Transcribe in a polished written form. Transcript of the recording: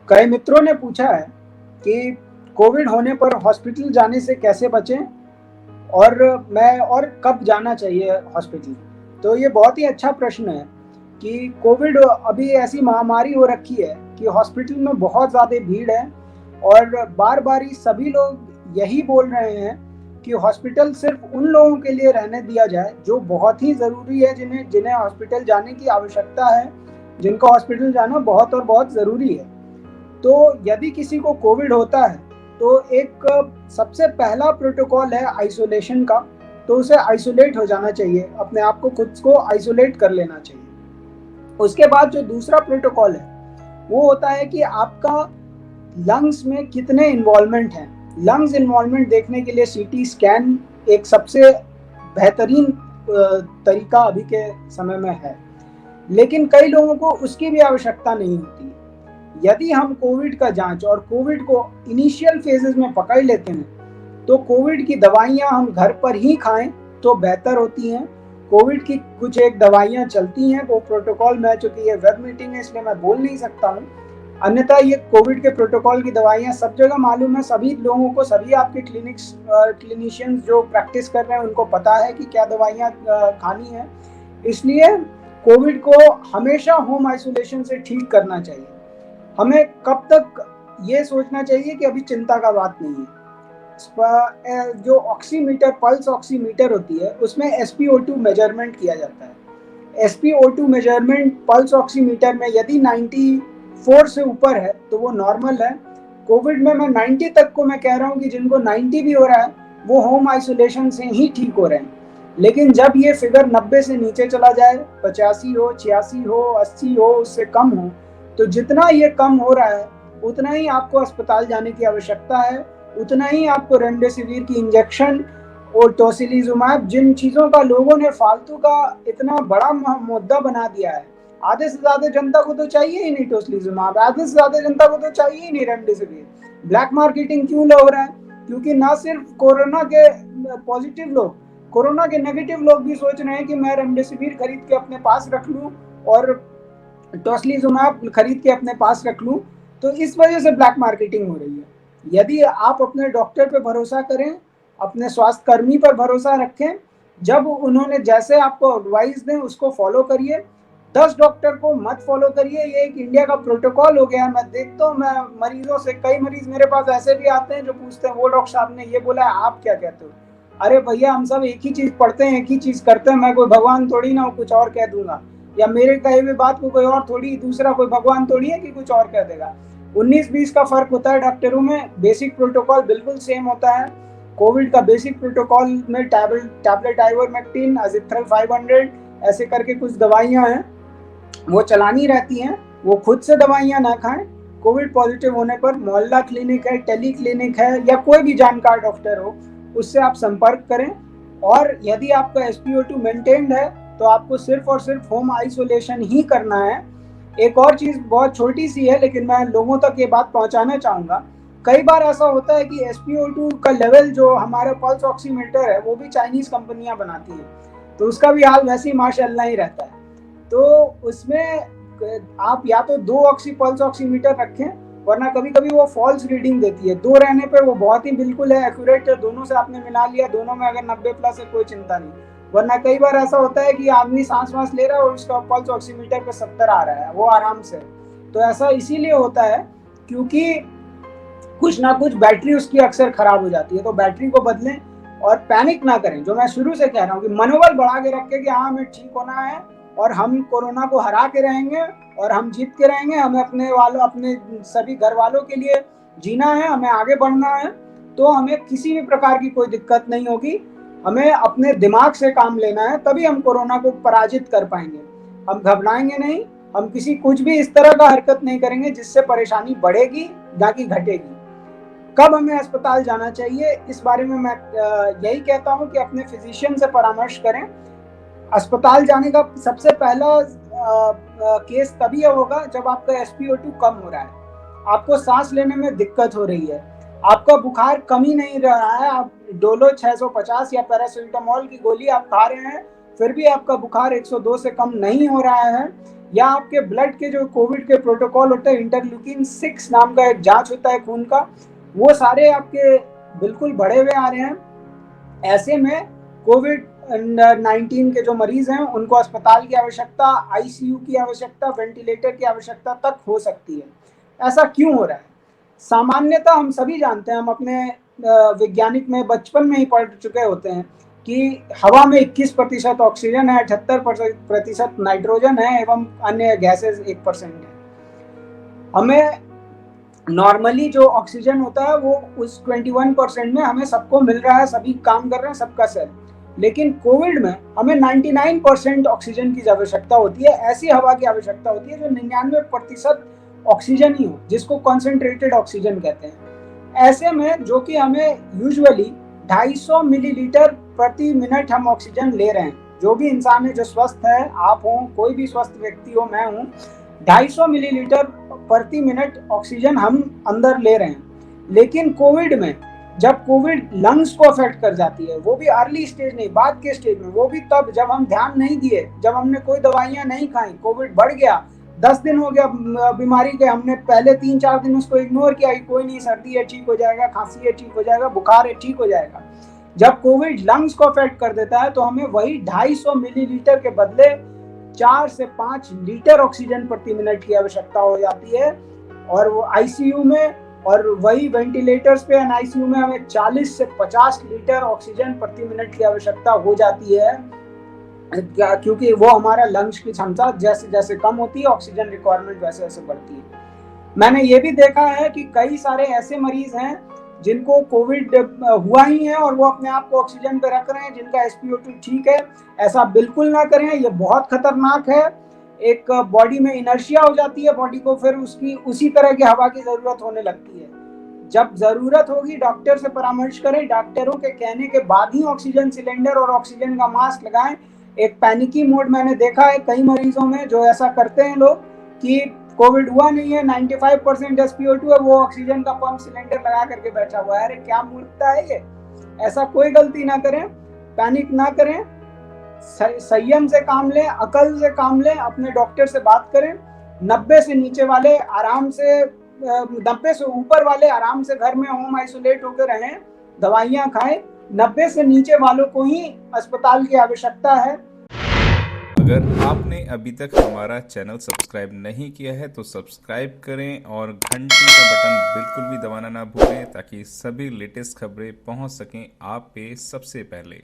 कई मित्रों ने पूछा है कि कोविड होने पर हॉस्पिटल जाने से कैसे बचें और मैं और कब जाना चाहिए हॉस्पिटल। तो ये बहुत ही अच्छा प्रश्न है कि कोविड अभी ऐसी महामारी हो रखी है कि हॉस्पिटल में बहुत ज़्यादा भीड़ है और बार-बार ही सभी लोग यही बोल रहे हैं कि हॉस्पिटल सिर्फ उन लोगों के लिए रहने दिया जाए जो बहुत ही ज़रूरी है, जिन्हें जिन्हें हॉस्पिटल जाने की आवश्यकता है, जिनका हॉस्पिटल जाना बहुत और बहुत ज़रूरी है। तो यदि किसी को कोविड होता है तो एक सबसे पहला प्रोटोकॉल है आइसोलेशन का। तो उसे आइसोलेट हो जाना चाहिए, अपने आप को खुद को आइसोलेट कर लेना चाहिए। उसके बाद जो दूसरा प्रोटोकॉल है वो होता है कि आपका लंग्स में कितने इन्वॉल्वमेंट हैं। लंग्स इन्वॉल्वमेंट देखने के लिए सीटी स्कैन एक सबसे बेहतरीन तरीका अभी के समय में है, लेकिन कई लोगों को उसकी भी आवश्यकता नहीं होती। यदि हम कोविड का जांच और कोविड को इनिशियल फेजेस में पकड़ लेते हैं तो कोविड की दवाइयां हम घर पर ही खाएं तो बेहतर होती हैं। कोविड की कुछ एक दवाइयां चलती हैं, वो प्रोटोकॉल में, चूंकि ये वेब मीटिंग है इसलिए मैं बोल नहीं सकता हूं, अन्यथा ये कोविड के प्रोटोकॉल की दवाइयां सब जगह मालूम है, सभी लोगों को, सभी आपके क्लिनिशियंस जो प्रैक्टिस कर रहे हैं उनको पता है कि क्या दवाइयां खानी है। इसलिए कोविड को हमेशा होम आइसोलेशन से ठीक करना चाहिए। हमें कब तक ये सोचना चाहिए कि अभी चिंता का बात नहीं है। जो ऑक्सीमीटर, पल्स ऑक्सीमीटर होती है, उसमें SpO2 मेजरमेंट किया जाता है। SpO2 मेजरमेंट पल्स ऑक्सीमीटर में यदि 94 से ऊपर है तो वो नॉर्मल है। कोविड में मैं 90 तक को मैं कह रहा हूँ कि जिनको 90 भी हो रहा है वो होम आइसोलेशन से ही ठीक हो रहे हैं। लेकिन जब ये फिगर 90 से नीचे चला जाए, 85 हो, 86 हो, 80 हो, उससे कम हो, तो जितना ये कम हो रहा है उतना ही आपको अस्पताल जाने की आवश्यकता है, उतना ही आपको रेमडेसिविर की इंजेक्शन और टोसिलीजुमैब, जिन चीज़ों का लोगों ने फालतू का इतना बड़ा मुद्दा बना दिया है। आधे से ज़्यादा जनता को तो चाहिए ही नहीं टोसिलीजुमैब, आधे से ज़्यादा जनता को तो चाहिए ही नहीं रेमडेसिविर। ब्लैक मार्केटिंग क्यों हो रहा है? क्योंकि ना सिर्फ कोरोना के पॉजिटिव लोग, कोरोना के नेगेटिव लोग भी सोच रहे हैं कि मैं रेमडेसिविर खरीद के अपने पास रख लूँ और टोस्लीजुमैब खरीद के अपने पास रख लूँ। तो इस वजह से ब्लैक मार्केटिंग हो रही है। यदि आप अपने डॉक्टर पर भरोसा करें, अपने स्वास्थ्य कर्मी पर भरोसा रखें, जब उन्होंने जैसे आपको एडवाइस दें उसको फॉलो करिए। 10 डॉक्टर को मत फॉलो करिए, ये एक इंडिया का प्रोटोकॉल हो गया है। मैं देखता हूँ, मैं मरीजों से, कई मरीज मेरे पास ऐसे भी आते हैं जो पूछते हैं वो डॉक्टर साहब ने ये बोला है, आप क्या कहते हो? अरे भैया, हम सब एक ही चीज पढ़ते हैं, एक ही चीज करते हैं, मैं कोई भगवान थोड़ी ना कुछ और कह दूंगा, या मेरे कहे हुए बात को कोई और थोड़ी, दूसरा कोई भगवान थोड़ी है कि कुछ और कह देगा। 19-20 का फर्क होता है डॉक्टरों में, बेसिक प्रोटोकॉल बिल्कुल सेम होता है। कोविड का बेसिक प्रोटोकॉल में टैबलेट आइवरमेक्टिन, अजिथ्रल 500 ऐसे करके कुछ दवाइयां हैं, वो चलानी रहती हैं। वो खुद से दवाइयां ना खाएं। कोविड पॉजिटिव होने पर मोहल्ला क्लिनिक है, टेली क्लिनिक है, या कोई भी जानकार डॉक्टर हो उससे आप संपर्क करें। और यदि आपका SpO2 मेंटेन्ड है तो आपको सिर्फ और सिर्फ होम आइसोलेशन ही करना है। एक और चीज बहुत छोटी सी है लेकिन मैं लोगों तक ये बात पहुंचाना चाहूंगा। कई बार ऐसा होता है कि SpO2 का लेवल जो हमारा पल्स ऑक्सीमीटर है वो भी चाइनीज कंपनियां बनाती हैं, तो उसका भी हाल वैसे ही माशाल्लाह ही रहता है। तो उसमें आप या तो 2 ऑक्सी पल्स ऑक्सीमीटर रखें, वरना कभी कभी वो फॉल्स रीडिंग देती है। 2 रहने पे वो बहुत ही बिल्कुल है एक्यूरेट, दोनों से आपने मिला लिया, दोनों में अगर 90 प्लस है कोई चिंता नहीं। वरना कई बार ऐसा होता है कि आदमी सांस वांस ले रहा है और उसका पल्स ऑक्सीमीटर पे 70 आ रहा है, वो आराम से। तो ऐसा इसीलिए होता है क्योंकि कुछ ना कुछ बैटरी उसकी अक्सर खराब हो जाती है। तो बैटरी को बदलें और पैनिक ना करें, जो मैं शुरू से कह रहा हूँ कि मनोबल बढ़ा के रखें कि हाँ, हमें ठीक होना है और हम कोरोना को हरा के रहेंगे और हम जीत के रहेंगे। हमें अपने वालों, अपने सभी घर वालों के लिए जीना है, हमें आगे बढ़ना है। तो हमें किसी भी प्रकार की कोई दिक्कत नहीं होगी। हमें अपने दिमाग से काम लेना है, तभी हम कोरोना को पराजित कर पाएंगे। हम घबराएंगे नहीं, हम किसी कुछ भी इस तरह का हरकत नहीं करेंगे जिससे परेशानी बढ़ेगी ना कि घटेगी। कब हमें अस्पताल जाना चाहिए, इस बारे में मैं यही कहता हूं कि अपने फिजिशियन से परामर्श करें। अस्पताल जाने का सबसे पहला केस तभी होगा जब आपका SpO2 कम हो रहा है, आपको सांस लेने में दिक्कत हो रही है, आपका बुखार कम ही नहीं रहा है, आप डोलो 650 या पैरासीटामोल की गोली आप खा रहे हैं फिर भी आपका बुखार 102 से कम नहीं हो रहा है, या आपके ब्लड के जो कोविड के प्रोटोकॉल होते हैं, इंटरल्यूकिन 6 नाम का एक जांच होता है खून का, वो सारे आपके बिल्कुल बढ़े हुए आ रहे हैं। ऐसे में कोविड 19 के जो मरीज हैं उनको अस्पताल की आवश्यकता, आईसीयू की आवश्यकता, वेंटिलेटर की आवश्यकता तक हो सकती है। ऐसा क्यों हो रहा है? सामान्यतः हम सभी जानते हैं, हम अपने वैज्ञानिक में बचपन में ही पढ़ चुके होते हैं कि हवा में 21% ऑक्सीजन है, 78% नाइट्रोजन है एवं अन्य गैसेस 1% है। हमें नॉर्मली जो ऑक्सीजन होता है वो उस 21% में हमें सबको मिल रहा है, सभी काम कर रहे हैं, सबका सर। लेकिन कोविड में हमें 99% ऑक्सीजन की आवश्यकता होती है, ऐसी हवा की आवश्यकता होती है जो 99% ऑक्सीजन ही हो, जिसको कॉन्सेंट्रेटेड ऑक्सीजन कहते हैं। ऐसे में जो कि हमें यूजुअली 250 मिलीलीटर प्रति मिनट हम ऑक्सीजन ले रहे हैं। जो भी इंसान है जो स्वस्थ है, आप हो, कोई भी स्वस्थ व्यक्ति हो, मैं हूँ, 250 मिलीलीटर प्रति मिनट ऑक्सीजन हम अंदर ले रहे हैं। लेकिन कोविड में जब कोविड लंग्स को अफेक्ट कर जाती है, वो भी अर्ली स्टेज नहीं, बाद के स्टेज में, वो भी तब जब हम ध्यान नहीं दिए, जब हमने कोई दवाइयां नहीं खाई, कोविड बढ़ गया, 10 दिन हो गया बीमारी के, हमने पहले 3-4 दिन उसको इग्नोर किया, कोई नहीं, सर्दी है ठीक हो जाएगा, खांसी है ठीक हो जाएगा, बुखार है ठीक हो जाएगा। जब कोविड लंग्स को अफेक्ट कर देता है तो हमें वही 250 मिलीलीटर के बदले 4 से 5 लीटर ऑक्सीजन प्रति मिनट की आवश्यकता हो जाती है। और वो आईसीयू में, और वही वेंटिलेटर्स पे आईसीयू में हमें 40 से 50 लीटर ऑक्सीजन प्रति मिनट की आवश्यकता हो जाती है, क्योंकि वो हमारा लंग्स की क्षमता जैसे जैसे कम होती है, ऑक्सीजन रिक्वायरमेंट वैसे वैसे बढ़ती है। मैंने ये भी देखा है कि कई सारे ऐसे मरीज हैं जिनको कोविड हुआ ही है और वो अपने आप को ऑक्सीजन पे रख रहे हैं, जिनका एसपीओ2 ठीक है। ऐसा बिल्कुल ना करें, ये बहुत खतरनाक है। एक बॉडी में इनर्शिया हो जाती है, बॉडी को फिर उसकी उसी तरह की हवा की जरूरत होने लगती है। जब जरूरत होगी डॉक्टर से परामर्श करें, डॉक्टरों के कहने के बाद ही ऑक्सीजन सिलेंडर और ऑक्सीजन का मास्क लगाएं। एक पैनिकी मोड मैंने देखा है कई मरीजों में, जो ऐसा करते हैं लोग कि कोविड हुआ नहीं है, 95% एसपीओ2 है, वो ऑक्सीजन का पंप सिलेंडर लगा करके बैठा हुआ है। अरे क्या मूर्खता है ये! ऐसा कोई गलती ना करें, पैनिक ना करें, संयम से काम लें, अकल से काम लें, अपने डॉक्टर से बात करें। 90 से नीचे वाले आराम से 90 से ऊपर वाले आराम से घर में होम आइसोलेट होकर रहें, दवाइयां खाएं। 90 से नीचे वालों को ही अस्पताल की आवश्यकता है। अगर आपने अभी तक हमारा चैनल सब्सक्राइब नहीं किया है तो सब्सक्राइब करें और घंटी का बटन बिल्कुल भी दबाना ना भूलें, ताकि सभी लेटेस्ट खबरें पहुंच सकें आप पे सबसे पहले।